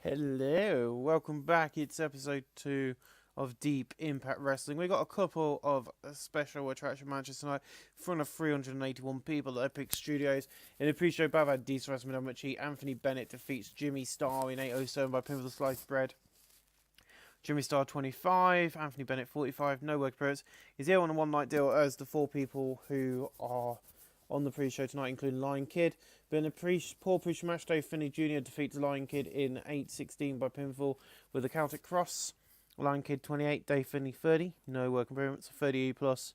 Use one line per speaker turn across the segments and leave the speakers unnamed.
Hello, welcome back. It's episode 2 of Deep Impact Wrestling. We got a couple of special attraction matches tonight in front of 381 people at Epic Studios. In the pre-show, Bavad Dees Wrestling Anthony Bennett defeats Jimmy Star in 807 by pinfall sliced bread. Jimmy Star 25, Anthony Bennett 45, no work appearance. He's here on a one-night deal as the 4 people who are on the pre-show tonight, including Lion Kid. But in a poor pre-show match, Dave Finney Jr. defeats Lion Kid in 8:16 by pinfall with a Celtic Cross. Lion Kid 28, Dave Finney 30, no work appearance, 30 plus.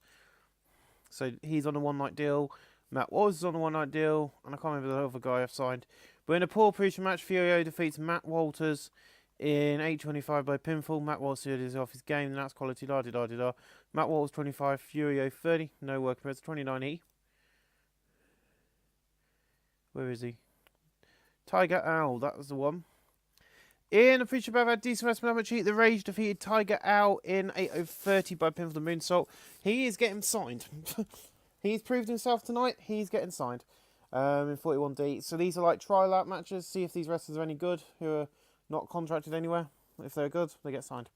So he's on a one-night deal. Matt Walters is on a one-night deal, and I can't remember the other guy I've signed. But in a poor pre-show match, Furio defeats Matt Walters in 8:25 by pinfall. Matt Walters is off his game, and that's quality. La-di-da-di-da. Matt Walters 25, Furio 30, no work appearance, 29E. Where is he? Tiger Owl, that was the one. In a feature about decent wrestling cheat, the Rage defeated Tiger Owl in 8:30 by pinfall the Moonsault. He is getting signed. He's proved himself tonight. He's getting signed in 41D. So these are like trial out matches. See if these wrestlers are any good who are not contracted anywhere. If they're good, they get signed.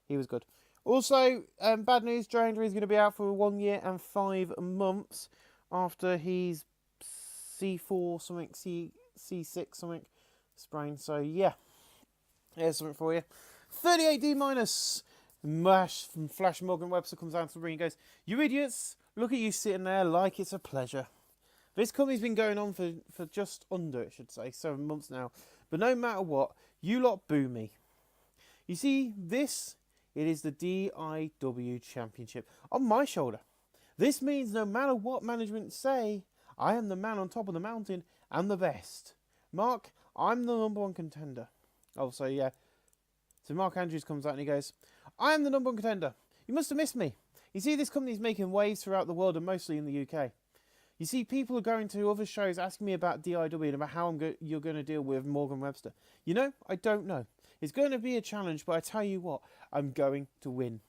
He was good. Also, bad news. Joe Hendry is going to be out for 1 year and 5 months after he's C4 something, C6 something sprain. So yeah, here's something for you. 38D minus. Mash from Flash Morgan Webster comes down to the ring and goes, "You idiots, look at you sitting there like it's a pleasure." This company's been going on for just under, it should say, 7 months now. But no matter what, you lot boo me. You see, it is the DIW Championship on my shoulder. This means no matter what management say, I am the man on top of the mountain and the best. Mark, I'm the #1 contender. Oh, so yeah. So Mark Andrews comes out and he goes, "I am the #1 contender. You must have missed me. You see, this company's making waves throughout the world and mostly in the UK. You see, people are going to other shows asking me about DIW and about how you're going to deal with Morgan Webster. You know, I don't know. It's going to be a challenge, but I tell you what, I'm going to win."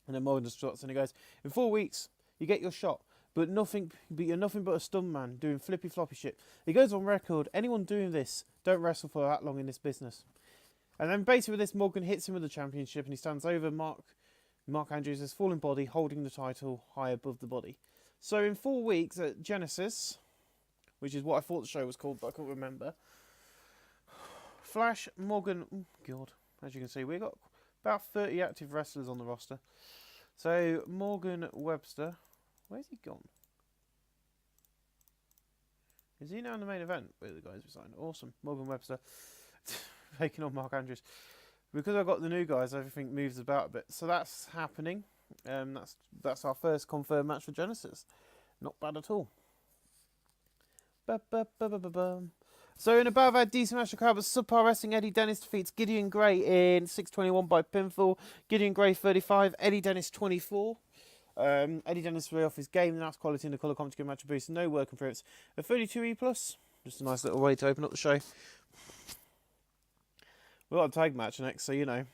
And then Morgan just stops and he goes, "In 4 weeks, you get your shot. But you're nothing but a stun man doing flippy floppy shit." He goes on record, "Anyone doing this don't wrestle for that long in this business." And then basically with this, Morgan hits him with the championship and he stands over Mark Andrews' falling body, holding the title high above the body. So in 4 weeks at Genesis, which is what I thought the show was called, but I can't remember, Flash, Morgan, oh God, as you can see, we've got about 30 active wrestlers on the roster. So Morgan Webster, where's he gone? Is he now in the main event where the guys resigned? Awesome. Morgan Webster taking on Mark Andrews. Because I've got the new guys, everything moves about a bit. So that's happening. That's our first confirmed match for Genesis. Not bad at all. So in a bad decent match, the crowd was subpar wrestling. Eddie Dennis defeats Gideon Gray in 6:21 by pinfall. Gideon Gray 35, Eddie Dennis 24. Eddie Dennis way off his game, and that's quality in the colour commentary match boost. No work appearance. A 32E plus. Just a nice little way to open up the show. We've got a tag match next, so you know.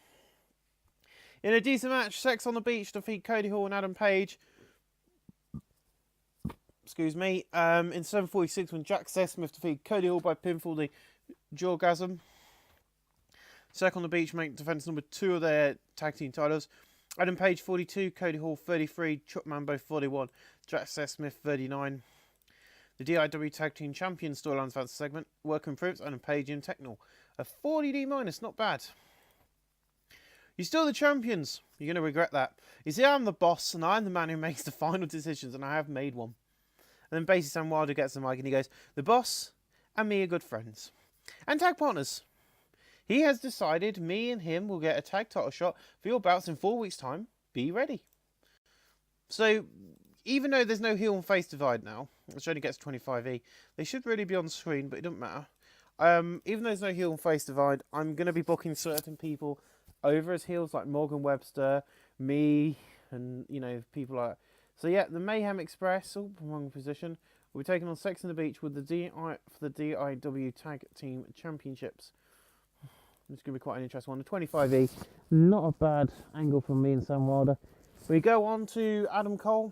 In a decent match, Sex on the Beach defeat Cody Hall and Adam Page. Excuse me. In 7:46 when Jack Sesmith defeated Cody Hall by pinfall, the Jawgasm. Sex on the Beach make defence number 2 of their tag team titles. Adam Page 42, Cody Hall 33, Chuck Mambo 41, Jack Sesmith 39. The DIW Tag Team Champion Storylines Advance segment, work improved, Adam Page in Technol. A 40D minus, not bad. You're still the champions. You're going to regret that. You see, I'm the boss, and I'm the man who makes the final decisions, and I have made one. And then basically Sam Wilder gets the mic, and he goes, "The boss and me are good friends. And tag partners. He has decided me and him will get a tag title shot for your bouts in 4 weeks' time. Be ready." So, even though there's no heel and face divide now, which only gets 25E, they should really be on the screen, but it doesn't matter. Even though there's no heel and face divide, I'm going to be booking certain people over as heels, like Morgan Webster, me, and, you know, people like that. So yeah, the Mayhem Express, wrong position, will be taking on Sex on the Beach with the DIW Tag Team Championships. It's going to be quite an interesting one. The 25E, not a bad angle from me and Sam Wilder. We go on to Adam Cole.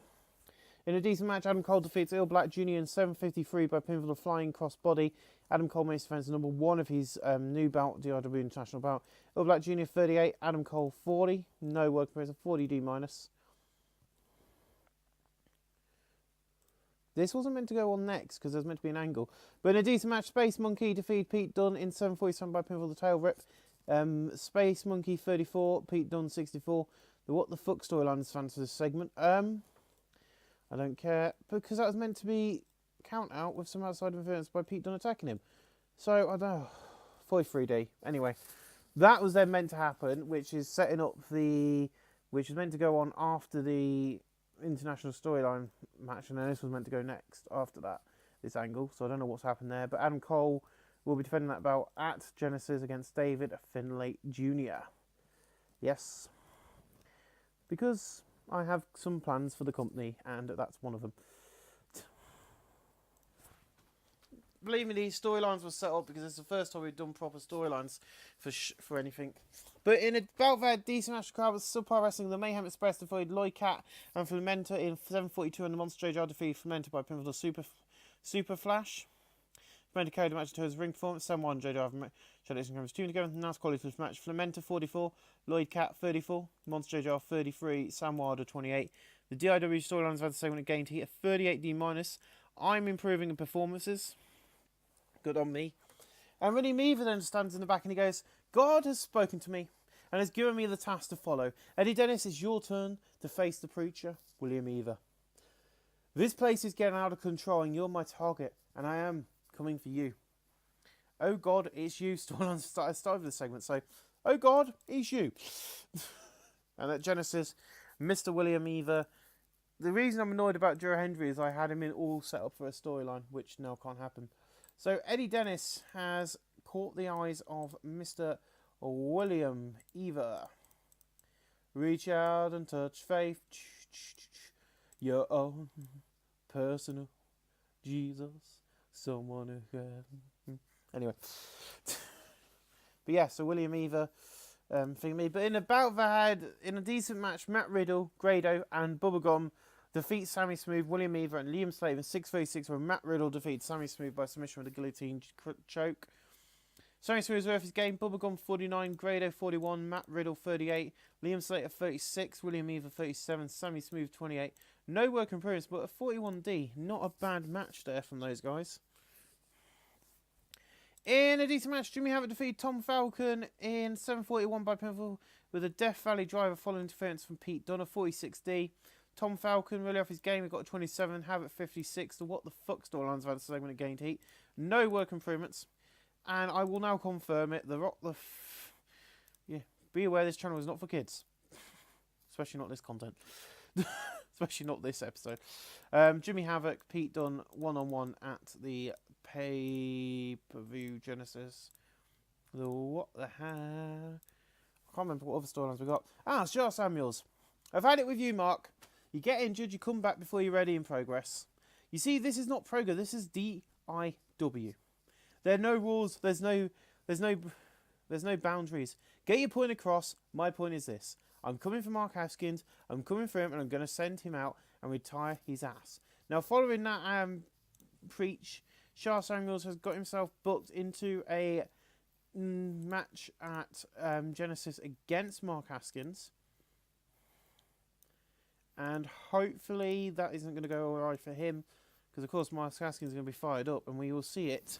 In a decent match, Adam Cole defeats Ill Black Jr. in 7:53 by pinfall of flying crossbody. Adam Cole makes defense number 1 of his new belt, DIW International belt. Ill Black Jr. 38, Adam Cole 40. No work comparison, 40 D minus. This wasn't meant to go on next because there's meant to be an angle. But in a decent match, Space Monkey defeated Pete Dunne in 7:47 by pinfall of the tail rip. Space Monkey 34, Pete Dunne 64. The what the fuck storyline is fans for this segment. I don't care, because that was meant to be count out with some outside interference by Pete Dunne attacking him. So, I don't know, 43D. Anyway, that was then meant to happen, which is setting up which is meant to go on after the international storyline match, and then this was meant to go next after that, this angle. So I don't know what's happened there, but Adam Cole will be defending that belt at Genesis against David Finlay Jr. Yes. Because I have some plans for the company, and that's one of them. Believe me, these storylines were set up because it's the first time we've done proper storylines for anything. But in a bout that decent match crowd with subpar wrestling, the Mayhem Express defeated Lloyd Cat and Flamenta in 7:42, and the Monster JR defeated Flamenta by pinfall Super Flash. Flamenta carried the match to his ring performance. Sam 1, JR Shadows and Cameras 2 together. Nice quality for this match. Flamenta 44, Lloyd Cat 34, Monster JR 33, Sam Wilder 28. The DIW storylines of the segment gained heat at 38D minus. I'm improving in performances. Good on me. And William Ever then stands in the back and he goes, God has spoken to me and has given me the task to follow. Eddie Dennis, it's your turn to face the preacher, William Ever. This place is getting out of control and you're my target, and I am coming for you. Oh God, it's you. Storyline started this segment, so oh God, it's you. And at Genesis, Mr. William Ever. The reason I'm annoyed about Joe Hendry is I had him in all set up for a storyline, which now can't happen. So Eddie Dennis has caught the eyes of Mr. William Ever. Reach out and touch faith. Your own personal Jesus. Someone who can. Anyway. But yeah, so William Ever. But in a bout that had, in a decent match, Matt Riddle, Grado, and Bubba Gump defeats Sammy Smooth, William Ever, and Liam Slater in 6:36, where Matt Riddle defeats Sammy Smooth by submission with a guillotine choke. Sammy Smooth's worth his game. Bubba Gump 49, Grado 41, Matt Riddle 38, Liam Slater 36, William Ever 37, Sammy Smooth 28. No work improvements, but a 41D. Not a bad match there from those guys. In a decent match, Jimmy Havoc defeated Tom Falcon in 7:41 by pinfall with a Death Valley driver following interference from Pete Dunne, 46D. Tom Falcon really off his game. He got a 27. Havoc 56. The what the fuck storylines of the segment gained heat. No work improvements. And I will now confirm it. Yeah, be aware this channel is not for kids. Especially not this content. Especially not this episode. Jimmy Havoc, Pete Dunne, one-on-one at the pay-per-view Genesis. What the hell? I can't remember what other storylines we got. It's Jar Samuels. I've had it with you, Mark. You get injured, you come back before you're ready in progress. You see, this is not progress, this is DIW. There are no rules, there's no boundaries. Get your point across. My point is this. I'm coming for Mark Haskins, I'm coming for him, and I'm going to send him out and retire his ass. Now, following that preach, Jar Samuels has got himself booked into a match at Genesis against Mark Haskins. And hopefully that isn't going to go alright for him. Because, of course, Mark Haskins is going to be fired up. And we will see it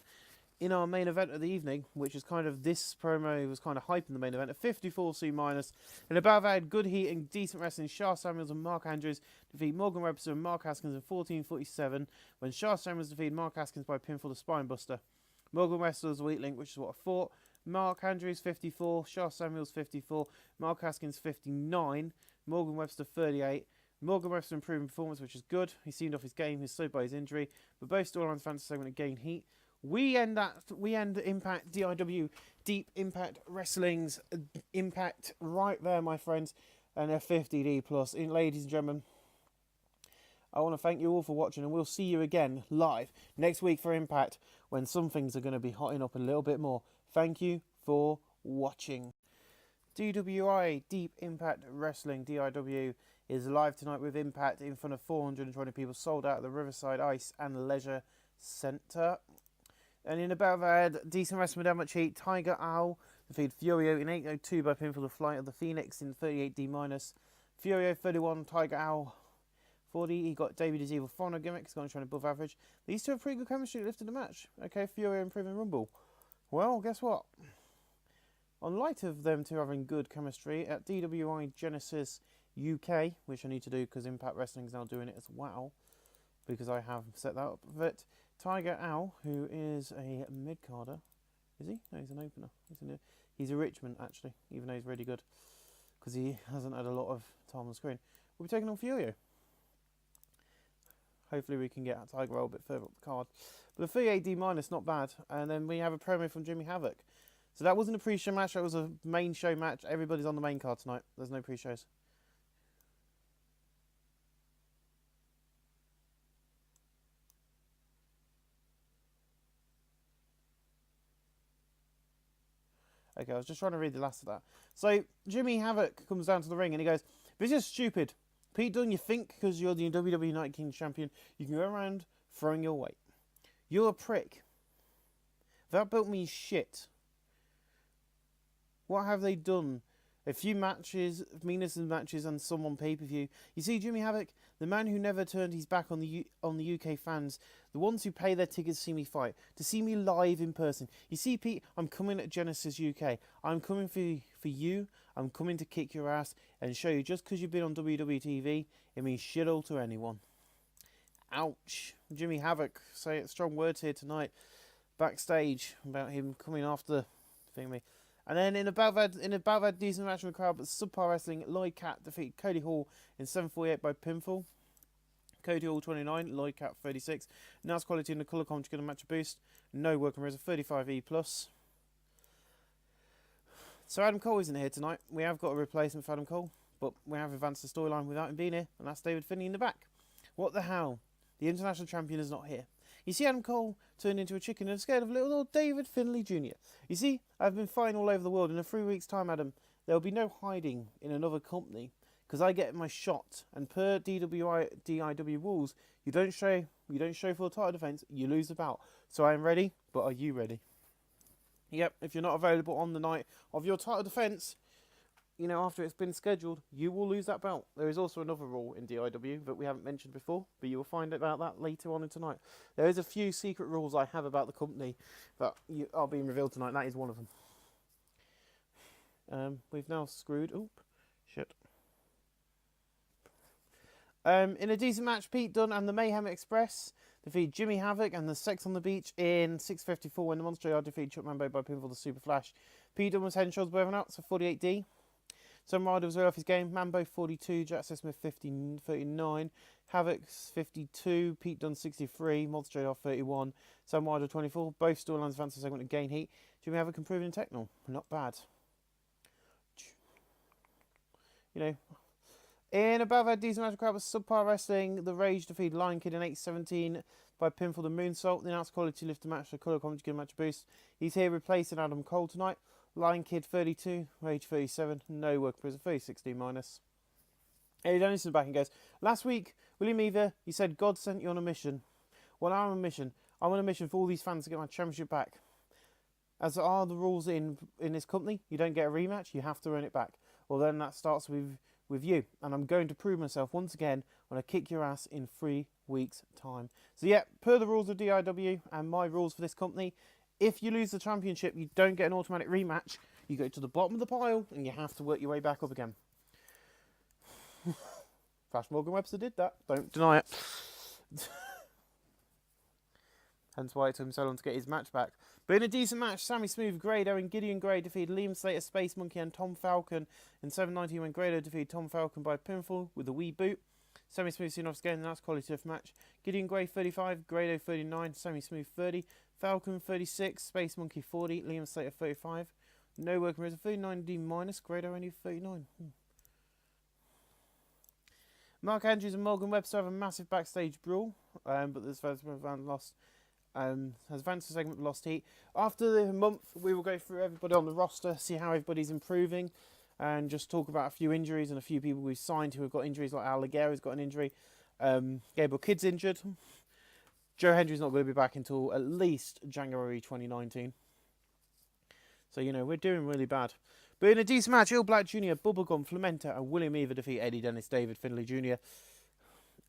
in our main event of the evening. Which is kind of, this promo was kind of hyping the main event. A 54C minus. And above that, had good heat and decent wrestling. Shah Samuels and Mark Andrews defeat Morgan Webster and Mark Haskins in 14:47. When Shah Samuels defeated Mark Haskins by pinfall the Spinebuster. Morgan Webster was a weak link, which is what I thought. Mark Andrews 54. Shah Samuels 54. Mark Haskins 59. Morgan Webster 38. Morgan Webster improving performance, which is good. He seemed off his game. He was slowed by his injury. But both storylines fantasy segment gain heat. We end Impact DIW Deep Impact Wrestling's Impact right there, my friends, and a 50D plus. Ladies and gentlemen, I want to thank you all for watching, and we'll see you again live next week for Impact, when some things are going to be hotting up a little bit more. Thank you for watching. DWI Deep Impact Wrestling DIW is live tonight with Impact in front of 420 people, sold out at the Riverside Ice and Leisure Centre. And in about that, decent wrestling without much heat. Tiger Owl defeated Furio in 8:02 by pinfall. The Flight of the Phoenix in 38D-. Furio 31, Tiger Owl 40. He got David His Evil Foreigner gimmick. He's going to try above average. These two have pretty good chemistry lifted the match. Okay, Furio improving Rumble. Well, guess what? On light of them two having good chemistry, at DWI Genesis UK, which I need to do because Impact Wrestling is now doing it as well, because I have set that up. But Tiger Owl, who is a mid-carder, is he? No, he's an opener. He's a Richmond, actually, even though he's really good, because he hasn't had a lot of time on the screen. We'll be taking on Furio. Hopefully we can get Tiger Owl a bit further up the card. But the 38D-, not bad. And then we have a promo from Jimmy Havoc. So that wasn't a pre-show match, that was a main show match. Everybody's on the main card tonight. There's no pre-shows. Okay, I was just trying to read the last of that. So Jimmy Havoc comes down to the ring and he goes, "This is stupid. Pete Dunne, you think because you're the WWE United Kingdom champion, you can go around throwing your weight. You're a prick. That belt means shit. What have they done? A few matches, meaningless matches, and some on pay-per-view. You see, Jimmy Havoc, the man who never turned his back on the UK fans, the ones who pay their tickets to see me fight, to see me live in person. You see, Pete, I'm coming at Genesis UK. I'm coming for you. I'm coming to kick your ass and show you just because you've been on WWE TV, it means shit all to anyone." Ouch. Jimmy Havoc, say strong words here tonight, backstage, about him coming after thingy. And then in about that decent match with the crowd, but subpar wrestling, Lloyd Cat defeated Cody Hall in 7:48 by pinfall. Cody Hall 29, Lloyd Cat 36. Nice quality in the colour commentary, going to match a boost. No working res, 35E+. So Adam Cole isn't here tonight. We have got a replacement for Adam Cole, but we have advanced the storyline without him being here, and that's David Finney in the back. What the hell? The international champion is not here. You see, Adam Cole turned into a chicken and scared of little old David Finlay Jr. You see, I've been fighting all over the world. In a 3 weeks' time, Adam, there will be no hiding in another company because I get my shot. And per DIW rules, you don't show for a title defense, you lose the bout. So I am ready, but are you ready? Yep. If you're not available on the night of your title defense, you know, after it's been scheduled, you will lose that belt. There is also another rule in DIW that we haven't mentioned before, but you will find out about that later on in tonight. There is a few secret rules I have about the company that are being revealed tonight. That is one of them. We've now screwed. Oop, shit. In a decent match, Pete Dunne and the Mayhem Express defeat Jimmy Havoc and the Sex on the Beach in 6:54 when the Monster Yard defeated Chuck Mambo by pinfall the Super Flash. Pete Dunne was head and shoulders above out, so 48D. Sam Ryder was well off his game. Mambo 42, Jack Smith 39, Havoc 52, Pete Dunne 63, Monster Yard 31, Sam Ryder 24. Both storylines advanced the segment to gain heat. Jimmy Havoc improving in technical. Not bad. You know, in above our decent match crowd was subpar wrestling. The Rage defeated Lion Kid in 8:17 by pinfall the Moonsault. The announced quality lift the match. The colour commentary give match a boost. He's here replacing Adam Cole tonight. Lion Kid 32, Rage 37, no work prison 36D-. Eddie Dennison back and goes, "Last week, William Eva, you said God sent you on a mission. Well, I'm on a mission. I'm on a mission for all these fans to get my championship back. As are the rules in this company, you don't get a rematch, you have to earn it back. Well, then that starts with you. And I'm going to prove myself once again when I kick your ass in 3 weeks' time." So yeah, per the rules of DIW and my rules for this company, if you lose the championship, you don't get an automatic rematch. You go to the bottom of the pile and you have to work your way back up again. Flash Morgan Webster did that. Don't deny it. Hence why it took him so long to get his match back. But in a decent match, Sammy Smooth, Grado and Gideon Gray defeated Liam Slater, Space Monkey and Tom Falcon in 7:19 when Grado defeated Tom Falcon by pinfall with a wee boot. Sammy Smooth seen off his game in the last quality of match. Gideon Gray 35, Grado 39, Sammy Smooth 30, Falcon 36, Space Monkey 40, Liam Slater 35. No working res 39D-, Grado only 39. Mark Andrews and Morgan Webster have a massive backstage brawl, but this first round lost. Has advanced the segment lost heat. After the month, we will go through everybody on the roster, see how everybody's improving. and just talk about a few injuries and a few people we've signed who have got injuries, like Al Liguera's got an injury. Gabriel Kidd's injured. Joe Hendry's not going to be back until at least January 2019. So, you know, we're doing really bad. But in a decent match, Il Black Jr., Bubblegum, Flamenta and William Eva defeat Eddie Dennis, David Finlay Jr.,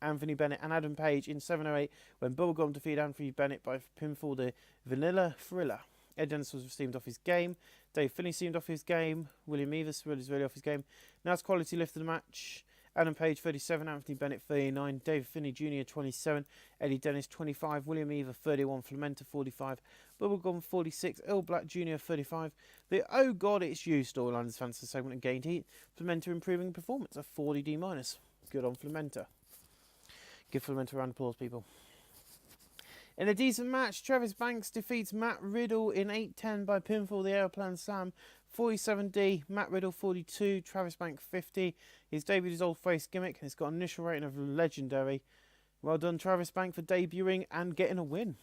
Anthony Bennett and Adam Page in 7:08 when Bubblegum defeated Anthony Bennett by pinfall the Vanilla Thriller. Ed Dennis was steamed off his game. Dave Finlay steamed off his game. William Eva is really off his game. Now's quality lift of the match. Adam Page 37, Anthony Bennett 39, David Finlay Jr. 27, Eddie Dennis 25, William Eva 31, Flamenta 45, Bubblegum 46, Il Black Jr. 35. The Oh God It's You storyline is fantasy segment and gained heat. Flamenta improving performance of 40 D-. Good on Flamenta. Give Flamenta a round of applause, people. In a decent match, Travis Banks defeats Matt Riddle in 8-10 by pinfall, the Aeroplan Slam. 47D, Matt Riddle 42, Travis Banks 50. He's debuted his old face gimmick and it's got an initial rating of legendary. Well done, Travis Banks, for debuting and getting a win.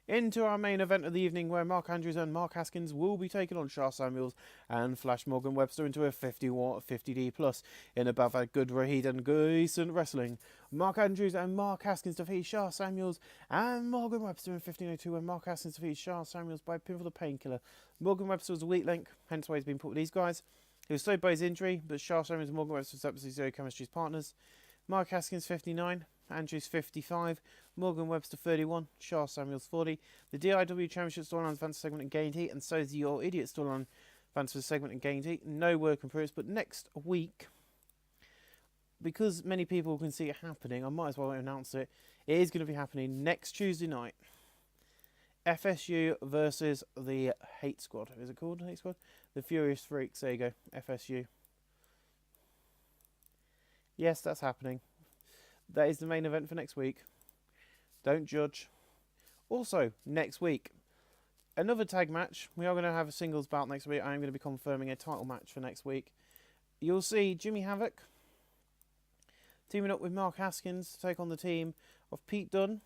Into our main event of the evening, where Mark Andrews and Mark Haskins will be taking on Shah Samuels and Flash Morgan Webster into a 50D plus in above a good heat and decent wrestling. Mark Andrews and Mark Haskins defeat Shah Samuels and Morgan Webster in 15:02 when Mark Haskins defeats Shah Samuels by pinfall the Painkiller. Morgan Webster was a weak link, hence why he's been put with these guys. He was slowed by his injury, but Shah Samuels and Morgan Webster established Zero Chemistry's partners. Mark Haskins 59. Andrews 55, Morgan Webster 31, Shah Samuels 40. The DIW Championship storyline fantasy segment and gained heat, and so is the Your Idiot storyline fantasy segment and gained heat. No work in progress, but next week, because many people can see it happening, I might as well announce it. It is going to be happening next Tuesday night. FSU versus the Hate Squad. Is it called Hate Squad? The Furious Freaks. There you go. FSU. Yes, that's happening. That is the main event for next week. Don't judge. Also, next week, another tag match. We are going to have a singles bout next week. I am going to be confirming a title match for next week. You'll see Jimmy Havoc teaming up with Mark Haskins to take on the team of Pete Dunne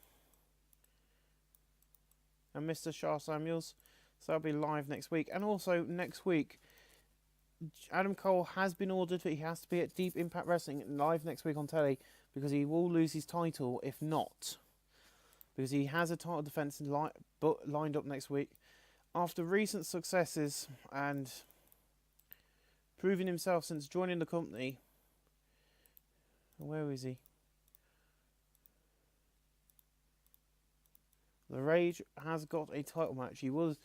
and Mr. Shah Samuels. So that'll be live next week. And also next week, Adam Cole has been ordered, but he has to be at Deep Impact Wrestling live next week on telly, because he will lose his title if not. Because he has a title defence lined up next week. After recent successes and proving himself since joining the company. Where is he? The Rage has got a title match. He was...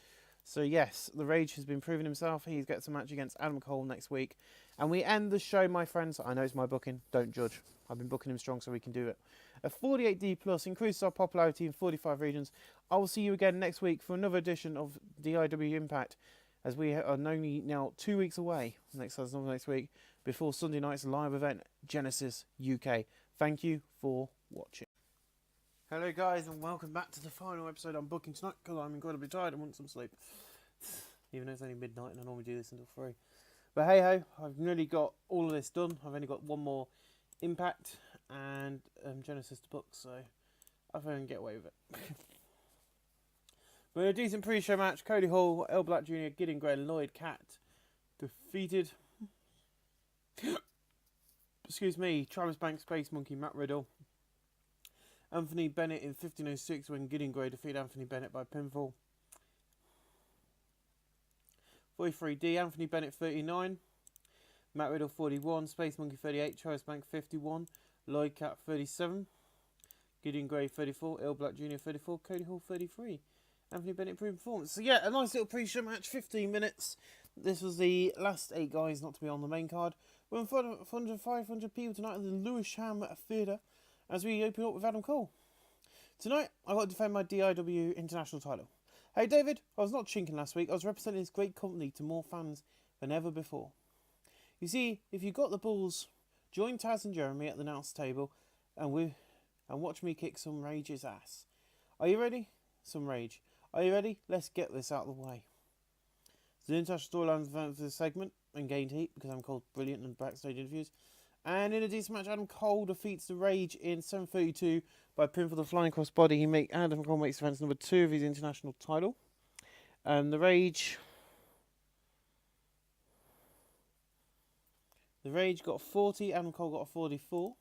So yes, the Rage has been proving himself. He gets a match against Adam Cole next week. And we end the show, my friends. I know it's my booking. Don't judge. I've been booking him strong so we can do it. A 48D plus increases our popularity in 45 regions. I will see you again next week for another edition of DIW Impact, as we are only now 2 weeks away, next week, before Sunday night's live event, Genesis UK. Thank you for watching. Hello guys, and welcome back to the final episode I'm booking tonight, because I'm incredibly tired and want some sleep. Even though it's only midnight and I normally do this until 3. But hey ho, I've nearly got all of this done. I've only got one more Impact and Genesis to book, so I think I can get away with it. But in a decent pre-show match, Cody Hall, El Black Jr., Gideon Gray, and Lloyd Cat defeated Travis Banks, Space Monkey, Matt Riddle, Anthony Bennett in 15:06 when Gideon Gray defeated Anthony Bennett by pinfall. 43D, Anthony Bennett 39, Matt Riddle 41, Space Monkey 38, Travis Banks 51, Lloyd Cat 37, Gideon Gray 34, Il Black Jr. 34, Cody Hall 33. Anthony Bennett improved performance. So yeah, a nice little pre-show match, 15 minutes. This was the last 8 guys not to be on the main card. We're in front of 500 people tonight at the Lewisham Theatre as we open up with Adam Cole. Tonight, I got to defend my DIW International title. Hey David, I was not chinking last week. I was representing this great company to more fans than ever before. You see, if you got the balls, join Taz and Jeremy at the announce table and watch me kick some Rage's ass. Are you ready? Some Rage. Are you ready? Let's get this out of the way. The international storyline for this segment and gained heat because I'm called brilliant in backstage interviews. And in a decent match, Adam Cole defeats the Rage in 7:32 by pinfall the flying cross body. Adam Cole makes defense number 2 of his international title. The Rage The Rage got a 40, Adam Cole got a 44.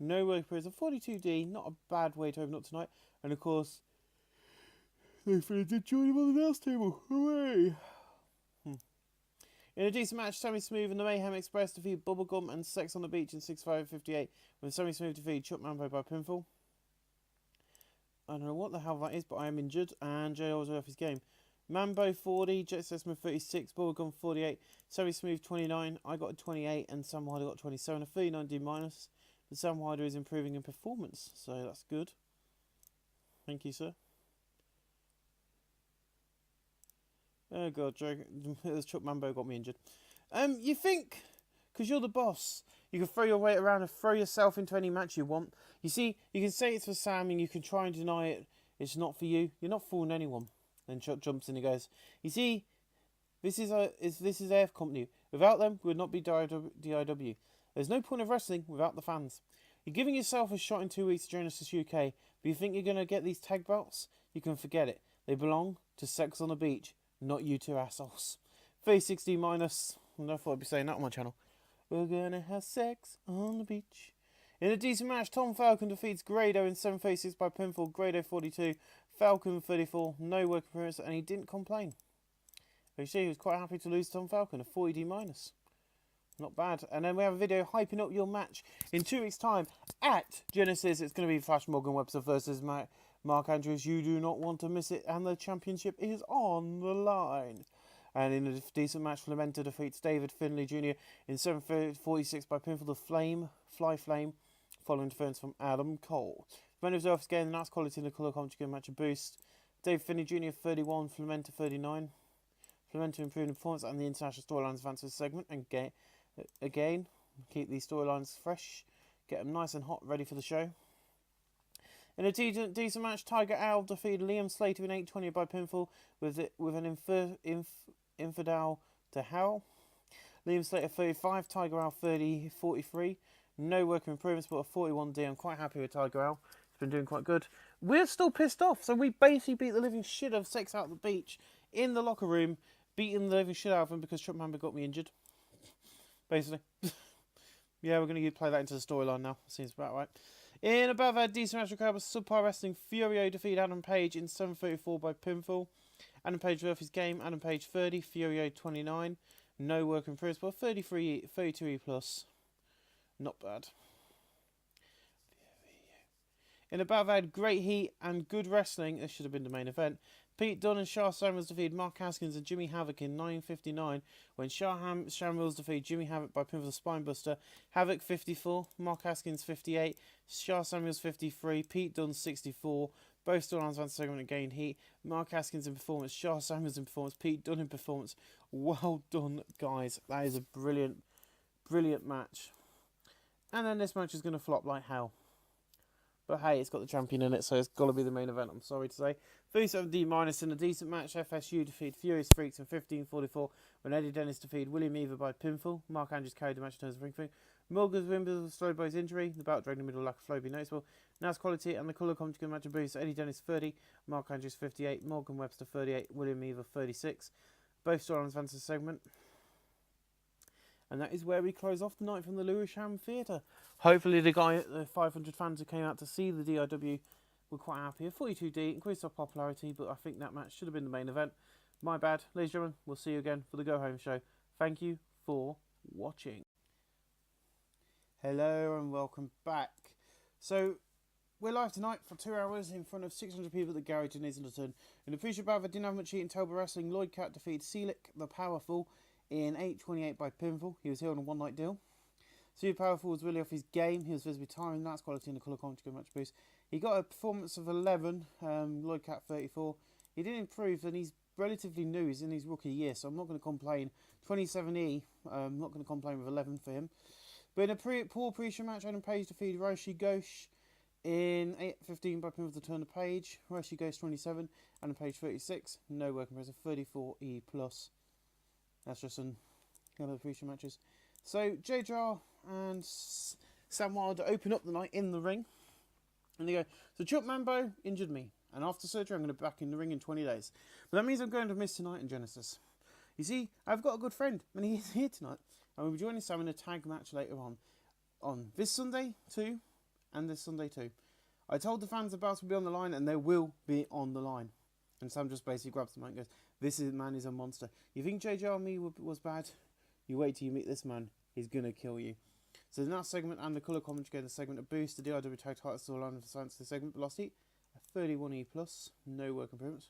No Worker is a 42D, not a bad way to open up tonight. And of course, they did join him on the announce table. Hooray! In a decent match, Sammy Smooth and the Mayhem Express defeated Bubblegum and Sex on the Beach in 6-5-58 when Sammy Smooth defeated Chuck Mambo by pinfall. I don't know what the hell that is, but I am injured and JR was off his game. Mambo 40, Jet Smith 36, Bubblegum 48, Sammy Smooth 29, I got a 28 and Sam Hyder got 27, a 39D minus. But Sam Hyder is improving in performance, so that's good. Thank you, sir. Oh god, Chuck Mambo got me injured. You think, because you're the boss, you can throw your weight around and throw yourself into any match you want. You see, you can say it's for Sam and you can try and deny it. It's not for you. You're not fooling anyone. Then Chuck jumps in and goes, you see, this is AF Company. Without them, we would not be DIW. There's no point of wrestling without the fans. You're giving yourself a shot in 2 weeks to Genesis UK, but you think you're going to get these tag belts? You can forget it. They belong to Sex on the Beach. Not you two assholes. 360 minus. I thought I'd be saying that on my channel. We're gonna have sex on the beach. In a decent match, Tom Falcon defeats Grado in 7-6 by pinfall. Grado 42, Falcon 34. No work appearance, and he didn't complain. You see, he was quite happy to lose Tom Falcon, a 40D minus. Not bad. And then we have a video hyping up your match in 2 weeks' time at Genesis. It's going to be Flash Morgan Webster versus Mark Andrews. You do not want to miss it, and the championship is on the line. And in a decent match, Flamenta defeats David Finlay Jr. in 7-46 by pinfall. The Fly Flame, following defense from Adam Cole. Flamenta was getting the nice quality in the colour commentary match a boost. David Finlay Jr. 31, Flamenta 39. Flamenta improving performance and the international storylines advances segment, and again keep these storylines fresh, get them nice and hot, ready for the show. In a decent match, Tiger Owl defeated Liam Slater in 820 by pinfall with an infidel to hell. Liam Slater 35, Tiger Owl 43. No work improvements, but a 41D. I'm quite happy with Tiger Owl. It's been doing quite good. We're still pissed off, so we basically beat the living shit out of Sex out the beach in the locker room, beating the living shit out of him because Chuck Mambo got me injured. Basically. Yeah, we're going to play that into the storyline now. Seems about right. In above our decent match record was Subpar Wrestling, Furio defeated Adam Page in 7:34 by pinfall. Adam Page worth his game, Adam Page 30, Furio 29. No work in progress, but 32E plus. Not bad. In above I had great heat and good wrestling. This should have been the main event. Pete Dunne and Shah Samuels defeated Mark Haskins and Jimmy Havoc in 9:59 when Shah Samuels defeated Jimmy Havoc by pinfall spinebuster. Havoc 54, Mark Haskins 58, Shah Samuels 53, Pete Dunne 64. Both storylines advanced segment and gained heat. Mark Haskins in performance, Shah Samuels in performance, Pete Dunne in performance. Well done, guys. That is a brilliant, brilliant match. And then this match is going to flop like hell. But hey, it's got the champion in it, so it's got to be the main event, I'm sorry to say. 37D minus in a decent match. FSU defeated Furious Freaks in 15:44 when Eddie Dennis defeated William Eva by pinfall. Mark Andrews carried the match in terms of ring thing. Morgan's win was slowed by his injury. The belt dragged in the middle, lack of flow be noticeable. Now's quality and the colour commentary match of boost. Eddie Dennis 30, Mark Andrews 58, Morgan Webster 38, William Eva 36. Both storylines advance the segment. And that is where we close off the night from the Lewisham Theatre. Hopefully the 500 fans who came out to see the DIW were quite happy. A 42D increased our popularity, but I think that match should have been the main event. My bad. Ladies and gentlemen, we'll see you again for the Go Home show. Thank you for watching. Hello and welcome back. So, we're live tonight for 2 hours in front of 600 people at the garage in Islington. In the pre-show bout, didn't have much heat in Telber Wrestling. Lloyd Cat defeated Seelick the Powerful in 8:28 by pinfall. He was here on a one-night deal. Super Powerful was really off his game. He was visibly tiring. That's quality in the colour commentary match boost. He got a performance of 11. Lloyd Cat 34. He did improve, and he's relatively new. He's in his rookie year, so I'm not going to complain. 27E. I'm not going to complain with 11 for him. But in a poor pre-show match, Adam Page defeated Roshi Ghosh in 8:15 by pinfall to turn the page. Roshi Ghosh 27. Adam Page 36. No work impressive. 34E plus. That's just one of the pre-show matches. So JJR and Sam Wilder open up the night in the ring. And they go, so Chuck Mambo injured me. And after surgery, I'm going to be back in the ring in 20 days. But that means I'm going to miss tonight in Genesis. You see, I've got a good friend, and he is here tonight. And we'll be joining Sam in a tag match later on this Sunday too, and this Sunday too. I told the fans the belts will be on the line, and they will be on the line. And Sam just basically grabs the mic and goes, "This man is a monster. You think JJ Me was bad? You wait till you meet this man. He's gonna kill you." So the last segment and the colour commentary gave the segment a boost. The DIW tag title still aligned with the science of the segment. Velocity, a 31E plus, no work improvements.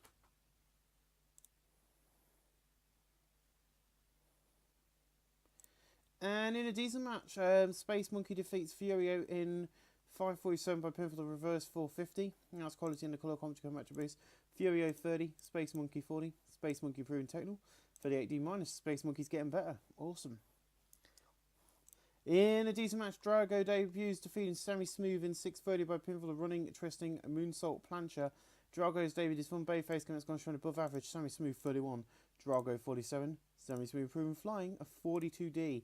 And in a decent match, Space Monkey defeats Furio in 5:47 by pinfall the reverse 450. That's quality in the colour commentary match boost. Furio 30, Space Monkey 40, Space Monkey proven technical, 38D minus. Space Monkey's getting better. Awesome. In a decent match, Drago debuts defeating Semi Smooth in 6:30 by pinfall the running, twisting, moonsault plancher. Drago's debut is fun bayface comments gone showing above average. Semi Smooth 31, Drago 47, Semi Smooth proven flying a 42D.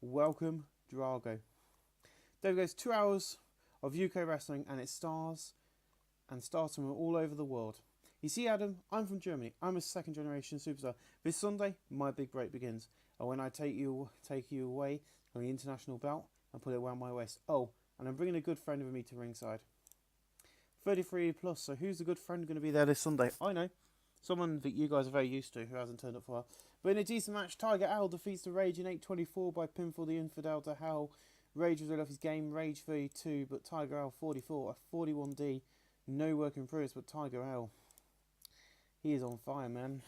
Welcome, Drago. There goes 2 hours of UK wrestling, and it stars from all over the world. You see, Adam, I'm from Germany. I'm a second generation superstar. This Sunday, my big break begins. And when I take you away on the international belt and put it around my waist. Oh, and I'm bringing a good friend with me to ringside. 33 plus. So who's the good friend going to be there this Sunday? I know. Someone that you guys are very used to who hasn't turned up for a while. But in a decent match, Tiger Owl defeats the Rage in 8:24 by pinfall the Infidel to Hell. Rage was rid off his game, Rage 32, but Tiger Owl 44, a 41D. No work in progress, but Tiger Owl, he is on fire, man.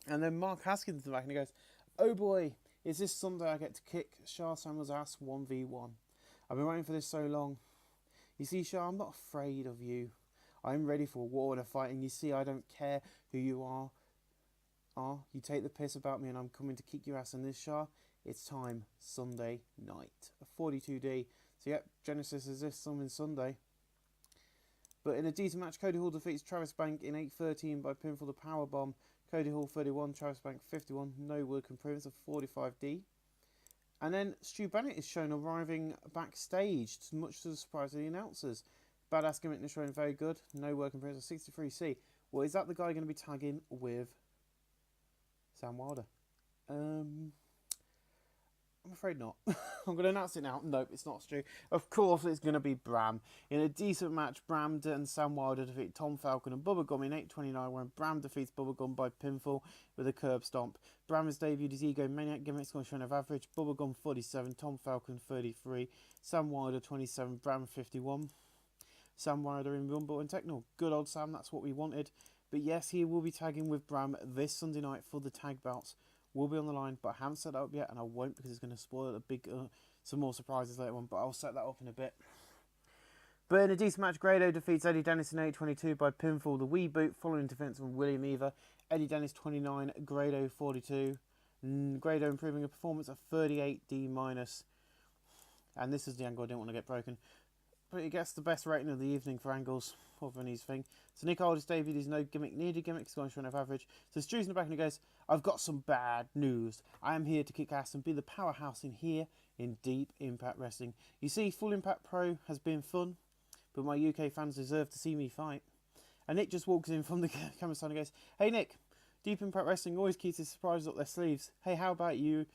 And then Mark Haskins in the back and he goes, "Oh boy, is this Sunday I get to kick Shah Samuel's ass 1v1. I've been waiting for this so long. You see, Shah, I'm not afraid of you. I'm ready for a war and a fight, and you see, I don't care who you are. You take the piss about me and I'm coming to kick your ass in this, Shah. It's time, Sunday night." A 42D. So yep, Genesis is this coming Sunday. But in a decent match, Cody Hall defeats Travis Bank in 8:13 by pinfall the Powerbomb. Cody Hall 31, Travis Bank 51, no work improvements of 45D. And then Stu Bennett is shown arriving backstage, much to the surprise of the announcers. Badass gimmick is showing very good, no work improvements of 63C. Well, is that the guy going to be tagging with Sam Wilder? I'm afraid not. I'm going to announce it now. Nope, it's not Stu. Of course, it's going to be Bram. In a decent match, Bram and Sam Wilder defeat Tom Falcon and Bubba Gum in 8:29 when Bram defeats Bubba Gum by pinfall with a curb stomp. Bram has debuted his Ego Maniac gimmicks going showing of average. Bubba Gum 47, Tom Falcon 33, Sam Wilder 27, Bram 51. Sam Wilder in Rumble and Techno. Good old Sam, that's what we wanted. But yes, he will be tagging with Bram this Sunday night for the tag belts. Will be on the line, but I haven't set that up yet, and I won't because it's going to spoil a big, some more surprises later on, but I'll set that up in a bit. But in a decent match, Grado defeats Eddie Dennis in 8:22 by pinfall the Wee Boot, following defense from William Eva. Eddie Dennis 29, Grado 42. Grado improving a performance of 38D minus. And this is the angle I didn't want to get broken. But he gets the best rating of the evening for angles, other than his thing. So Nick Aldis David is no gimmick needed. Gimmick's going showing of average. So Stu's in the back and he goes, "I've got some bad news. I am here to kick ass and be the powerhouse in here in Deep Impact Wrestling. You see, Full Impact Pro has been fun, but my UK fans deserve to see me fight." And Nick just walks in from the camera side and goes, "Hey Nick, Deep Impact Wrestling always keeps his surprises up their sleeves. Hey, how about you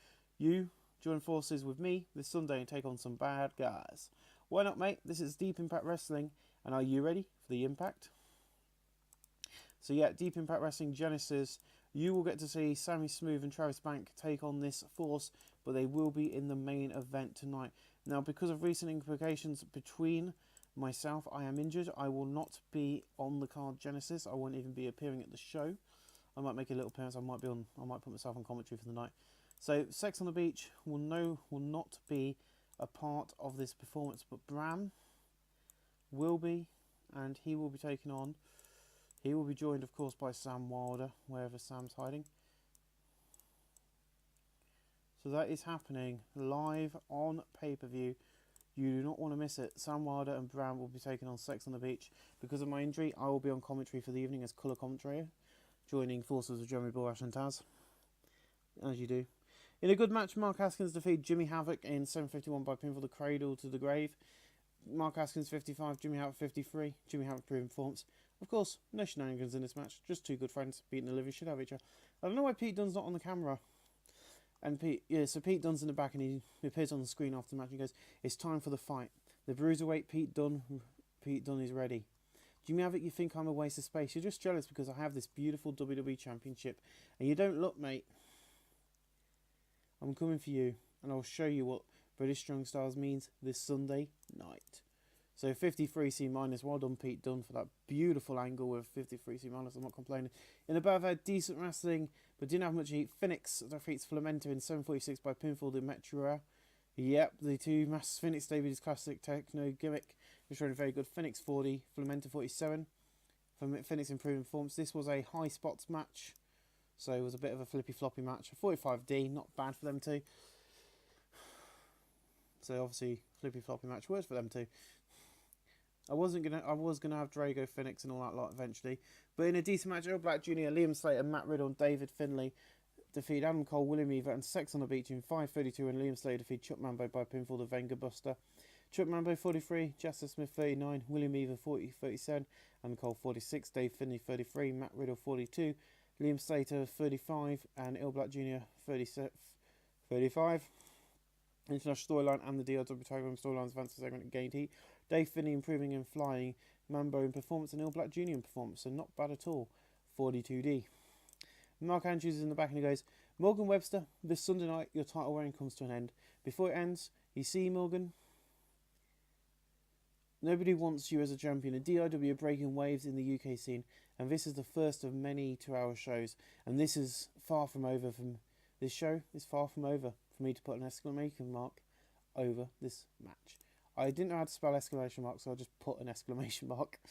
join forces with me this Sunday and take on some bad guys? Why not, mate? This is Deep Impact Wrestling, and are you ready for the impact?" So yeah, Deep Impact Wrestling Genesis, you will get to see Sammy Smooth and Travis Bank take on this force, but they will be in the main event tonight. Now, because of recent implications between myself, I am injured. I will not be on the card Genesis. I won't even be appearing at the show. I might make a little appearance. I might put myself on commentary for the night. So Sex on the Beach will not be a part of this performance, but Bram will be, and he will be taken on. He will be joined, of course, by Sam Wilder, wherever Sam's hiding. So that is happening live on pay-per-view. You do not want to miss it. Sam Wilder and Bram will be taking on Sex on the Beach. Because of my injury, I will be on commentary for the evening as colour commentator, joining forces with Jeremy Borash and Taz, as you do. In a good match, Mark Haskins defeated Jimmy Havoc in 7:51 by pinfall the Cradle to the Grave. Mark Haskins 55, Jimmy Havoc 53. Jimmy Havoc proven performance. Of course, no shenanigans in this match. Just two good friends beating the living shit out of each other. I don't know why Pete Dunne's not on the camera. And so Pete Dunne's in the back, and he appears on the screen after the match. And he goes, "It's time for the fight. The bruiserweight Pete Dunne is ready. Jimmy Havoc, you think I'm a waste of space? You're just jealous because I have this beautiful WWE Championship, and you don't look, mate. I'm coming for you, and I'll show you what British Strong Styles means this Sunday night." So 53C minus. Well done, Pete Dunne, for that beautiful angle with 53C minus. I'm not complaining. In the above, had decent wrestling, but didn't have much heat. Phoenix defeats Flamento in 7:46 by pinfall to Metra. Yep, the two Mass Phoenix debuted his classic techno gimmick. Which was very good. Phoenix 40, Flamento 47. Phoenix improving performance. This was a high spots match, so it was a bit of a flippy floppy match. 45D, not bad for them too. So obviously, flippy floppy match works for them too. I was gonna have Drago, Phoenix, and all that lot eventually, but in a decent match, Earl Black Jr., Liam Slater, Matt Riddle, and David Finlay defeat Adam Cole, William Eva, and Sex on the Beach in 5:32, and Liam Slater defeat Chuck Mambo by pinfall to Venga Buster. Chuck Mambo 43, Jester Smith 39, William Eva 37, Adam Cole 46, Dave Finlay 33, Matt Riddle 42, Liam Slater 35, and Earl Black Jr. 35. International storyline and the DIW Tag Team storylines advanced segment gained heat. Dave Finney improving and flying, Mambo in performance, and Earl Black Jr. in performance, so not bad at all. 42D. Mark Andrews is in the back and he goes, "Morgan Webster, this Sunday night your title reign comes to an end. Before it ends, you see, Morgan, nobody wants you as a champion. The DIW are breaking waves in the UK scene, and this is the first of many 2-hour shows, and this is far from over. This show is far from over for me to put an exclamation mark over this match." I didn't know how to spell exclamation mark, so I just put an exclamation mark.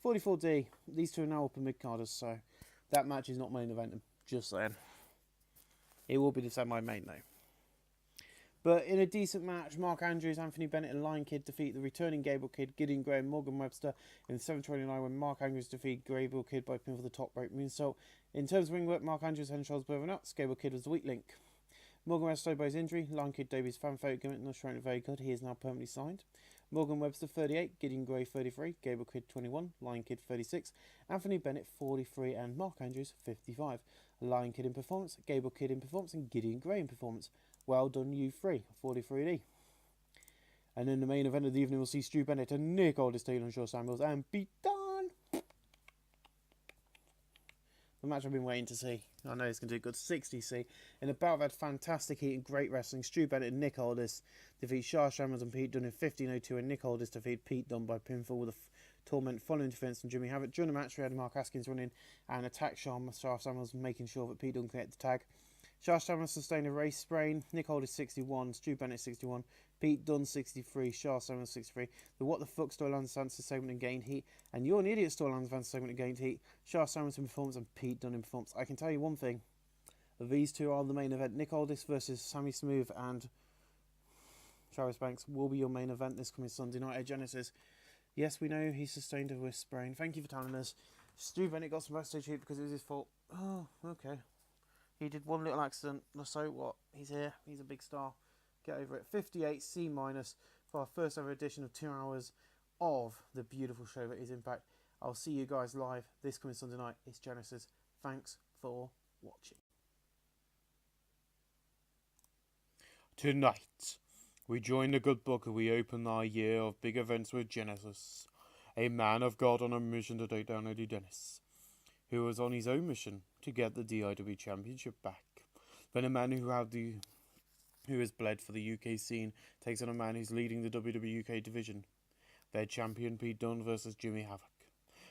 44D. These two are now upper mid-carders, so that match is not main eventing. Just saying. It will be the semi-main though. But in a decent match, Mark Andrews, Anthony Bennett, and Lion Kid defeat the returning Gable Kid, Gideon Gray, and Morgan Webster in 7:29 when Mark Andrews defeated Gable Kid by pinfall for the top rope moonsault. In terms of ring work, Mark Andrews head and shoulders above and nuts. Gable Kid was the weak link. Morgan Webster by his injury. Lion Kid debuts fan favourite gimmick, not showing it very good. He is now permanently signed. Morgan Webster 38, Gideon Gray 33, Gable Kid 21, Lion Kid 36, Anthony Bennett 43, and Mark Andrews 55. Lion Kid in performance, Gable Kid in performance, and Gideon Gray in performance. Well done, you three. 43D. And in the main event of the evening, we'll see Stu Bennett and Nick Aldis, Taylor and Shaw Samuels, and Pete Dunne. The match I've been waiting to see. I know it's going to do good. 60C. In a bout that had fantastic heat and great wrestling, Stu Bennett and Nick Aldis defeat Shah Samuels and Pete Dunne in 15:02, and Nick Aldis defeat Pete Dunne by pinfall with a torment following interference from Jimmy Havoc. During the match, we had Mark Haskins running and attack Shah Samuels, making sure that Pete Dunne could get the tag. Shah Samuels sustained a race sprain. Nick Aldis 61, Stu Bennett 61, Pete Dunne 63, Shah Samuels 63. The What the Fuck storyline advanced segment and gained heat, and You're an Idiot storyline advanced segment and gained heat. Shah Samuels in performance and Pete Dunne in performance. I can tell you one thing: these two are the main event. Nick Aldis versus Sammy Smooth and Travis Banks will be your main event this coming Sunday night at Genesis. Yes, we know he sustained a wrist sprain. Thank you for telling us. Stu Bennett got some backstage heat because it was his fault. Oh, okay. He did one little accident. So what? He's here. He's a big star. Get over it. 58C minus for our first ever edition of 2 hours of the beautiful show that is Impact. I'll see you guys live this coming Sunday night. It's Genesis. Thanks for watching.
Tonight, we join the good book and we open our year of big events with Genesis, a man of God on a mission to take down Eddie Dennis, who was on his own mission to get the DIW Championship back. Then a man who has bled for the UK scene takes on a man who's leading the WWE UK division. Their champion Pete Dunne versus Jimmy Havoc.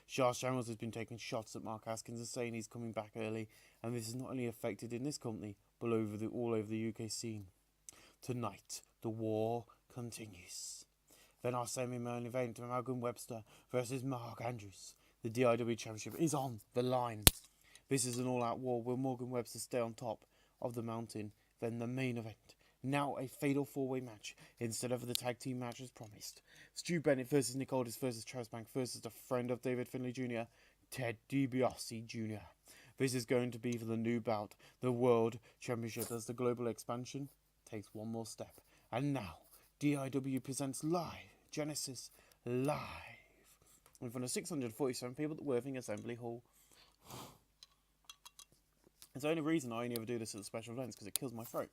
Shah Samuels has been taking shots at Mark Haskins and saying he's coming back early, and this is not only affected in this company, but all over the UK scene. Tonight, the war continues. Then our semi-main event, Morgan Webster versus Mark Andrews. The DIW Championship is on the line. This is an all-out war. Will Morgan Webster stay on top of the mountain? Then the main event. Now a fatal four-way match instead of the tag team match as promised. Stu Bennett versus Nick Aldis versus Travis Banks versus the friend of David Finlay Jr., Ted DiBiase Jr. This is going to be for the new bout, the World Championship, as the global expansion takes one more step. And now, DIW presents live, Genesis live, in front of 647 people at the Worthing Assembly Hall. It's the only reason I only ever do this at the special events, because it kills my throat.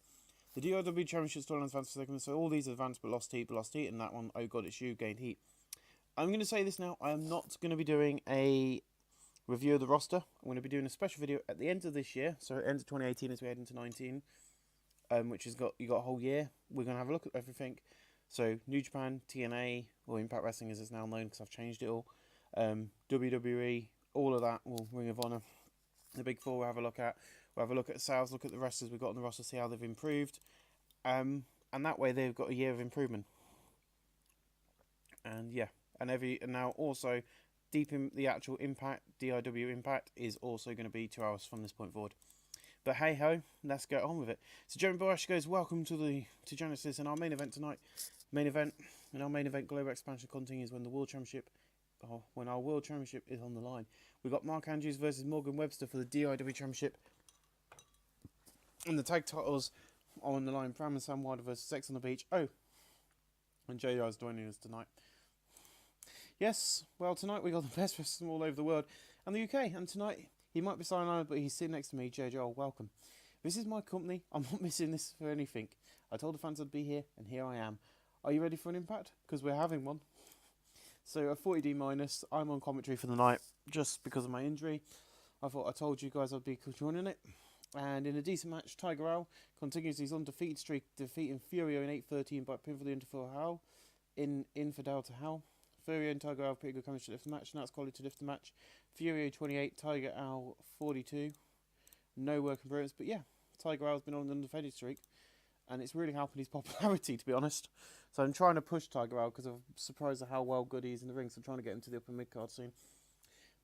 The DIW Championship storylines advanced for segments, so all these advanced but lost heat, and that one, oh god, it's you, gained heat. I'm going to say this now, I am not going to be doing a review of the roster. I'm going to be doing a special video at the end of this year, so at the end of 2018 as we head into 19, which has got, you got a whole year. We're going to have a look at everything. So New Japan, TNA, or Impact Wrestling as it's now known because I've changed it all, WWE, all of that, will Ring of Honor, the big four we'll have a look at. We'll have a look at sales, look at the wrestlers we've got on the roster, see how they've improved. And that way they've got a year of improvement. And yeah, and now also deep in the actual Impact, DIW Impact is also going to be 2 hours from this point forward. But hey ho, let's get on with it. So Jeremy Borash goes, welcome to Genesis and our main event tonight. In our main event, global expansion continues when our world championship is on the line. We've got Mark Andrews versus Morgan Webster for the DIW championship. And the tag titles are on the line. Bram and Sam Wilder versus Sex on the Beach. Oh, and JR is joining us tonight. Yes, well, tonight we got the best wrestlers from all over the world and the UK. And tonight, he might be silent, but he's sitting next to me, JR. Welcome. This is my company. I'm not missing this for anything. I told the fans I'd be here, and here I am. Are you ready for an impact? Because we're having one. So a 40D minus. I'm on commentary for the night just because of my injury. I thought I told you guys I'd be joining it. And in a decent match, Tiger Owl continues his undefeated streak, defeating Furio in 8-13 by pinfall the Infidel Hal in Infidel to Hal. Furio and Tiger Owl pretty good chemistry to lift the match. Now it's quality to lift the match. Furio 28, Tiger Owl 42. No work in progress, but yeah, Tiger Owl's been on an undefeated streak, and it's really helping his popularity, to be honest. So I'm trying to push Tiger Owl because I'm surprised at how well good he is in the ring. So I'm trying to get him to the upper mid card soon.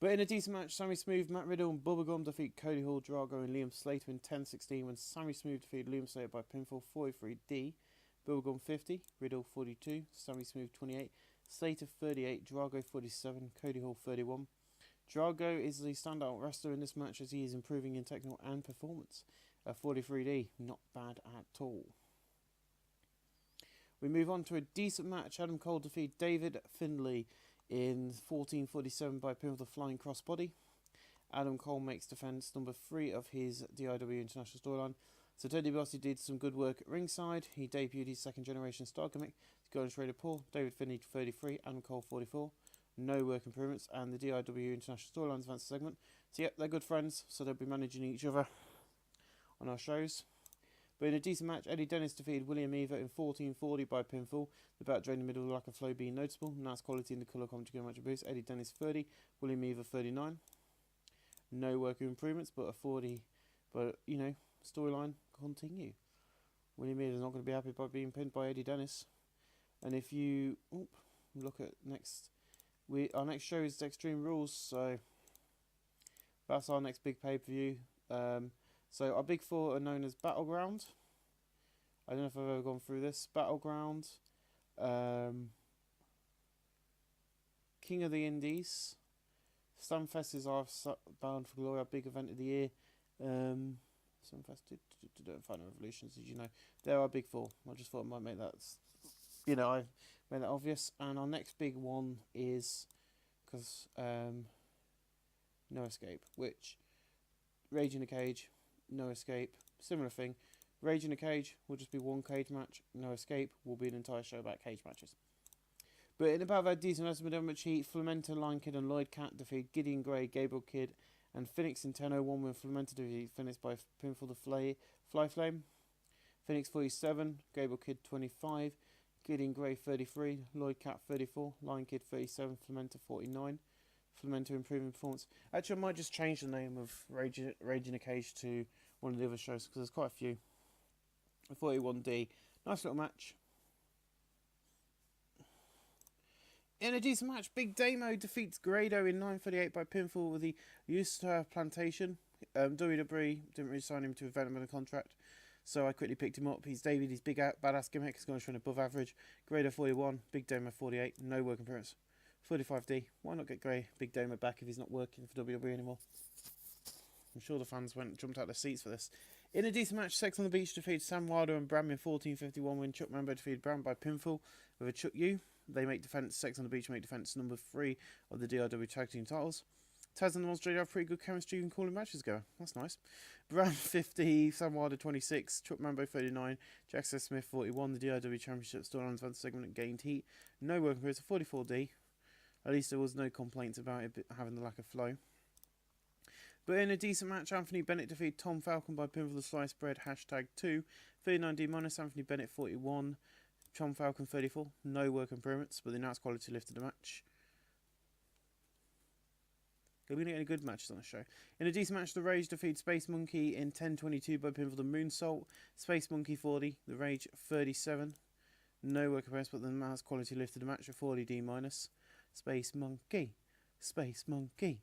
But in a decent match, Sammy Smooth, Matt Riddle, and Bubblegum defeat Cody Hall, Drago, and Liam Slater in 10-16 when Sammy Smooth defeated Liam Slater by pinfall 43D. Bubblegum 50, Riddle 42, Sammy Smooth 28, Slater 38, Drago 47, Cody Hall 31. Drago is the standout wrestler in this match as he is improving in technical and performance. 43D, not bad at all. We move on to a decent match. Adam Cole defeated David Findlay in 14:47 by pinfall the Flying Crossbody. Adam Cole makes defense number 3 of his DIW International storyline. So Teddy Bossy did some good work at ringside. He debuted his second generation star gimmick. He's going straight to Paul. David Findlay 33, Adam Cole 44. No work improvements, and the DIW International storylines advanced segment. So yep, they're good friends, so they'll be managing each other on our shows. But in a decent match, Eddie Dennis defeated William Eva in 14:40 by pinfall. The bout drained the middle lack of flow being noticeable. Nice quality in the colour commentary match boost. Eddie Dennis 30, William Eva 39. No work improvements, but a 40. But you know, storyline continue. William Eva is not going to be happy by being pinned by Eddie Dennis. And if you look at next, our next show is Extreme Rules, so that's our next big pay-per-view. So our big four are known as Battleground. I don't know if I've ever gone through this. Battleground, King of the Indies, Stunfest is our Bound for Glory, our big event of the year. Stunfest, Final Revolutions, as you know, they're our big four. I just thought I might make that, I made that obvious. And our next big one is No Escape, which Rage in a Cage, No Escape, similar thing. Rage in a Cage will just be one cage match. No Escape will be an entire show about cage matches. But in about that decent estimate of heat, Flamenta, Lion Kid and Lloyd Cat defeat Gideon Grey, Gabriel Kidd and Phoenix in 10:01 when Flamenta defeat Phoenix by pinfall the Fly Flame. Phoenix 47, Gabriel Kidd 25, Gideon Grey 33, Lloyd Cat 34, Lion Kid 37, Flamenta 49. Flamenta improving performance. Actually, I might just change the name of Rage in a Cage to one of the other shows because there's quite a few. 41D, nice little match. In a decent match, Big Damo defeats Grado in 9:38 by pinfall with the Uster Plantation. WWE didn't really sign him to a development contract, so I quickly picked him up. He's debuted his big badass gimmick. He's going to run above average. Grado 41, Big Damo 48, no work appearance. 45D, why not get Big Damo back if he's not working for WWE anymore? I'm sure the fans jumped out their seats for this. In a decent match, Sex on the Beach defeated Sam Wilder and Bram in 14:51 when Chuck Mambo defeated Bram by pinfall with a Chuck U. They make defense. Sex on the Beach make defense number 3 of the DIW Tag Team titles. Taz and the Monster have pretty good chemistry and calling matches go. That's nice.
Brand 50, Sam Wilder 26, Chuck Mambo 39, Jackson Smith 41. The DIW Championship storyline advanced segment gained heat. No working for it. It's a 44D. At least there was no complaints about it having the lack of flow. But in a decent match, Anthony Bennett defeated Tom Falcon by pinfall the sliced bread, #2. 39D minus, Anthony Bennett 41, Tom Falcon 34. No work improvements, but the announced quality lifted the match. We're going to get any good matches on the show. In a decent match, The Rage defeated Space Monkey in 10:22 by pinfall the Moonsault. Space Monkey 40, The Rage 37. No work improvements, but the announced quality lifted the match at 40D minus. Space Monkey. Space Monkey.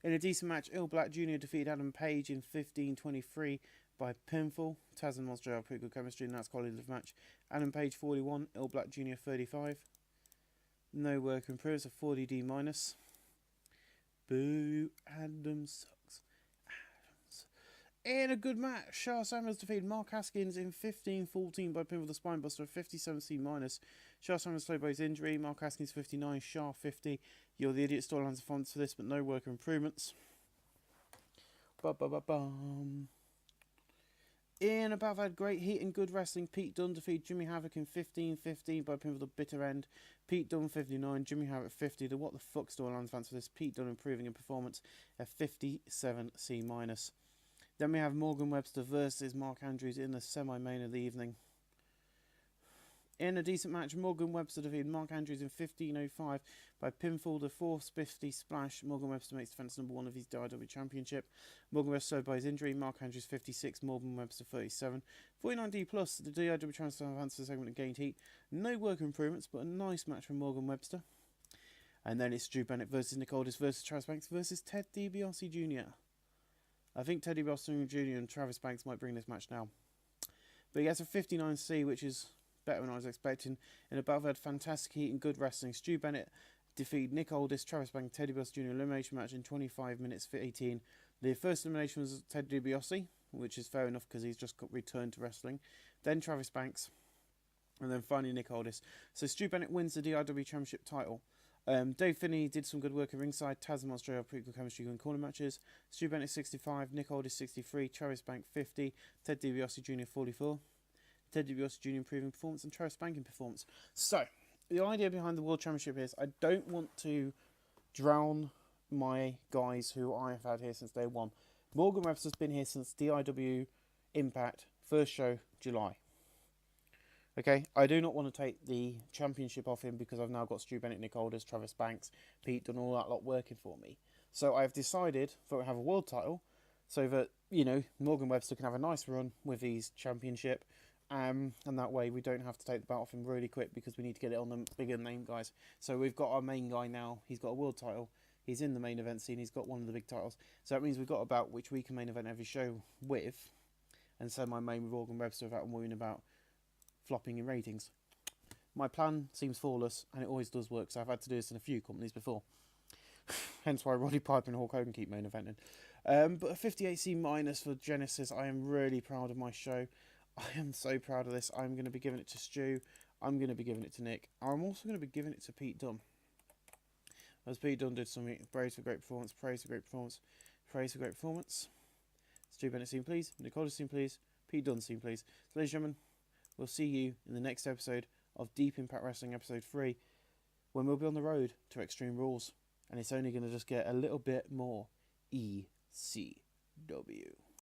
In a decent match, Ill Black Jr. defeated Adam Page in 15:23 by pinfall. Taz and Monster have pretty good chemistry, and that's quality of the match. Adam Page 41, Ill Black Jr. 35. No work improvements, a 40D minus. Boo, Adam sucks. Adams. In a good match, Shah Samuels defeated Mark Haskins in 15:14 by pinfall the Spinebuster, 57C minus. Shah Samuels played by his injury. Mark Haskins 59, Shah 50. You're the idiot storylines are fonts for this, but no work improvements. Ba-ba-ba-bum. In about that great heat and good wrestling, Pete Dunne defeated Jimmy Havoc in 15:15 by pinfall the bitter end. Pete Dunne 59, Jimmy Havoc 50. The what the fuck storylines fans for this. Pete Dunne improving in performance, a 57C minus. Then we have Morgan Webster versus Mark Andrews in the semi-main of the evening. In a decent match, Morgan Webster defeated Mark Andrews in 15:05 by pinfall the 450 splash. Morgan Webster makes defense number 1 of his DIW Championship. Morgan Webster slowed by his injury. Mark Andrews 56, Morgan Webster 37. 49D plus, the DIW Championship advanced to the segment and gained heat. No work improvements, but a nice match from Morgan Webster. And then it's Drew Bennett versus Nick Aldis versus Travis Banks versus Ted DiBiase Jr. I think Ted DiBiase Jr. and Travis Banks might bring this match now. But he gets a 59C, which is better than I was expecting. In a battle, had fantastic heat and good wrestling. Stu Bennett defeated Nick Aldis, Travis Banks, Ted DiBiase Jr. elimination match in 25 minutes for 18. The first elimination was Ted DiBiase, which is fair enough because he's just got returned to wrestling. Then Travis Banks, and then finally Nick Aldis. So Stu Bennett wins the DIW Championship title. Dave Finney did some good work at ringside. Taz and Monster have pretty good chemistry in corner matches. Stu Bennett 65, Nick Aldis 63, Travis Banks 50, Ted DiBiase Jr. 44. Ted DiBiase Jr. improving performance and Travis Banking performance. So, the idea behind the World Championship is I don't want to drown my guys who I have had here since day one. Morgan Webster's been here since DIW Impact, first show, July. Okay, I do not want to take the championship off him because I've now got Stu Bennett, Nick Aldis, Travis Banks, Pete Dunne, all that lot working for me. So I've decided that we have a world title so that, you know, Morgan Webster can have a nice run with his championship. And that way we don't have to take the belt off him really quick because we need to get it on the bigger name guys. So we've got our main guy now. He's got a world title. He's in the main event scene. He's got one of the big titles. So that means we've got a belt which we can main event every show with. And so my main with Morgan Webster without worrying about flopping in ratings. My plan seems flawless and it always does work. So I've had to do this in a few companies before. Hence why Roddy Piper and Hulk Hogan keep main eventing. But a 58C minus for Genesis. I am really proud of my show. I am so proud of this. I'm going to be giving it to Stu. I'm going to be giving it to Nick. I'm also going to be giving it to Pete Dunne. As Pete Dunne did something. Praise for great performance. Praise for great performance. Praise for great performance. Stu Bennett scene please. Nick Aldis scene please. Pete Dunne scene please. So ladies and gentlemen, we'll see you in the next episode of Deep Impact Wrestling episode 3 when we'll be on the road to Extreme Rules. And it's only going to just get a little bit more ECW.